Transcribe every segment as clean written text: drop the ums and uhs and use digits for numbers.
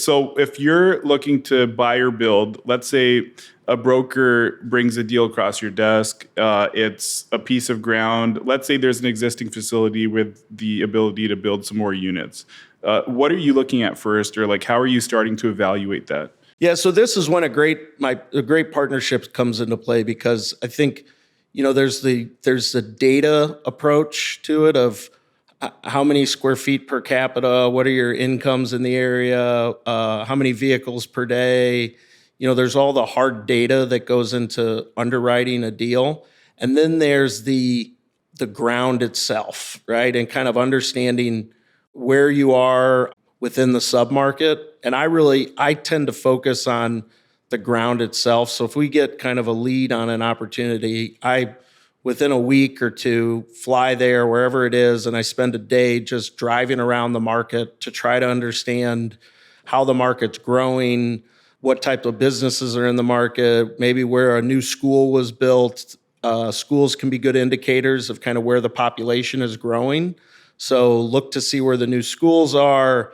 So if you're looking to buy or build, let's say a broker brings a deal across your desk, it's a piece of ground. Let's say there's an existing facility with the ability to build some more units. What are you looking at first, or like how are you starting to evaluate that? Yeah, so this is when a great partnership comes into play, because I think, there's the data approach to it of how many square feet per capita, what are your incomes in the area, how many vehicles per day. There's all the hard data that goes into underwriting a deal. And then there's the ground itself, right? And kind of understanding where you are within the submarket. And I tend to focus on the ground itself. So if we get kind of a lead on an opportunity, within a week or two, fly there, wherever it is, and I spend a day just driving around the market to try to understand how the market's growing, what type of businesses are in the market, maybe where a new school was built. Schools can be good indicators of kind of where the population is growing. So look to see where the new schools are,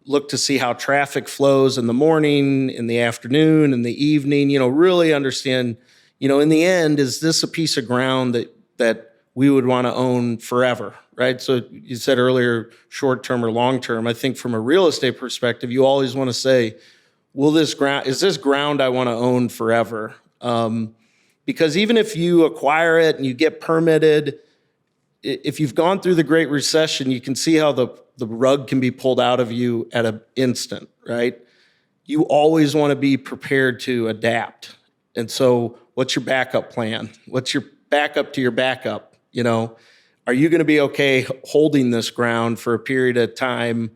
look to see how traffic flows in the morning, in the afternoon, in the evening, really understand, in the end, is this a piece of ground that we would want to own forever, right? So you said earlier, short-term or long-term. I think from a real estate perspective, you always want to say, is this ground I want to own forever? Because even if you acquire it and you get permitted, if you've gone through the Great Recession, you can see how the rug can be pulled out of you at an instant, right? You always want to be prepared to adapt. And so what's your backup plan? What's your backup to your backup? Are you going to be okay holding this ground for a period of time?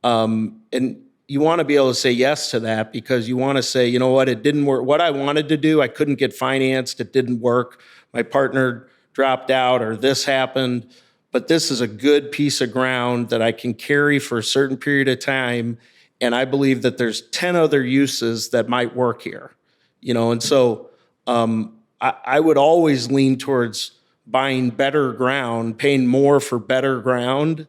And you want to be able to say yes to that, because you want to say, you know what, it didn't work. What I wanted to do, I couldn't get financed. It didn't work. My partner dropped out, or this happened. But this is a good piece of ground that I can carry for a certain period of time. And I believe that there's 10 other uses that might work here. And so I would always lean towards buying better ground, paying more for better ground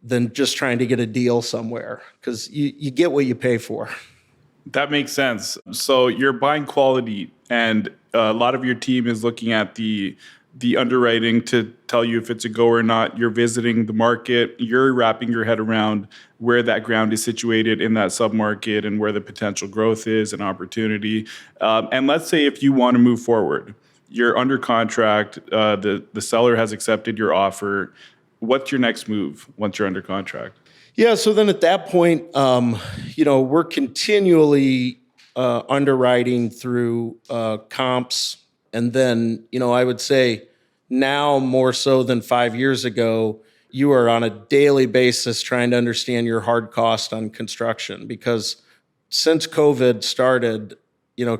than just trying to get a deal somewhere, because you get what you pay for. That makes sense. So you're buying quality, and a lot of your team is looking at the underwriting to tell you if it's a go or not. You're visiting the market. You're wrapping your head around where that ground is situated in that submarket and where the potential growth is and opportunity. And let's say if you want to move forward, you're under contract, the seller has accepted your offer. What's your next move once you're under contract? Yeah, so then at that point, we're continually underwriting through comps. And then, I would say now more so than 5 years ago, you are on a daily basis trying to understand your hard cost on construction, because since COVID started,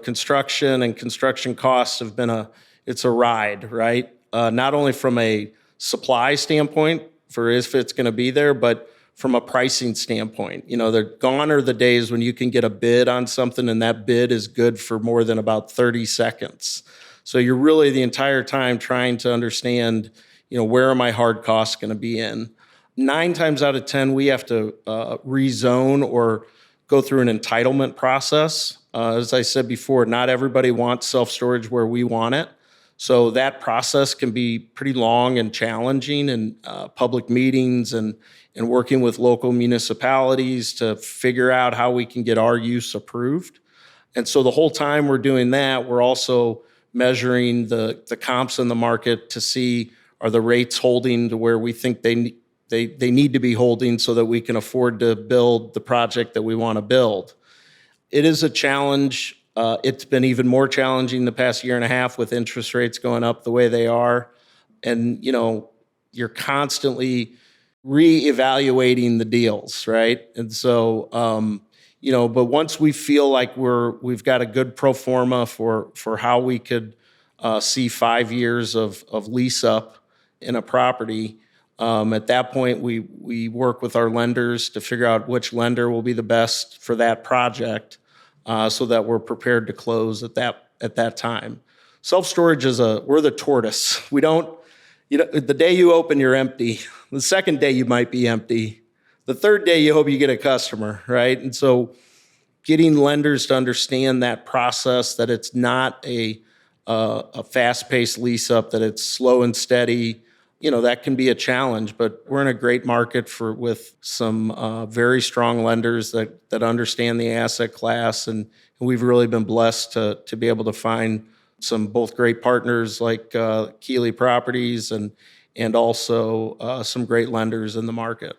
construction and construction costs have been it's a ride, right? Not only from a supply standpoint for if it's going to be there, but from a pricing standpoint. They're gone are the days when you can get a bid on something and that bid is good for more than about 30 seconds. So you're really the entire time trying to understand, where are my hard costs going to be in? 9 times out of 10, we have to rezone or go through an entitlement process. As I said before, not everybody wants self-storage where we want it. So that process can be pretty long and challenging, and public meetings and working with local municipalities to figure out how we can get our use approved. And so the whole time we're doing that, we're also measuring the comps in the market to see, are the rates holding to where we think they need to be holding so that we can afford to build the project that we want to build. It is a challenge. It's been even more challenging the past year and a half with interest rates going up the way they are. And, you're constantly reevaluating the deals, right? And so, but once we feel like we've got a good pro forma for how we could see 5 years of lease up in a property, at that point we work with our lenders to figure out which lender will be the best for that project, so that we're prepared to close at that time. Self-storage we're the tortoise. We don't, the day you open, you're empty. The second day you might be empty. The third day you hope you get a customer, right? And so getting lenders to understand that process, that it's not a fast-paced lease up, that it's slow and steady, that can be a challenge. But we're in a great market with some very strong lenders that understand the asset class, and we've really been blessed to be able to find some both great partners like Keeley Properties and also some great lenders in the market.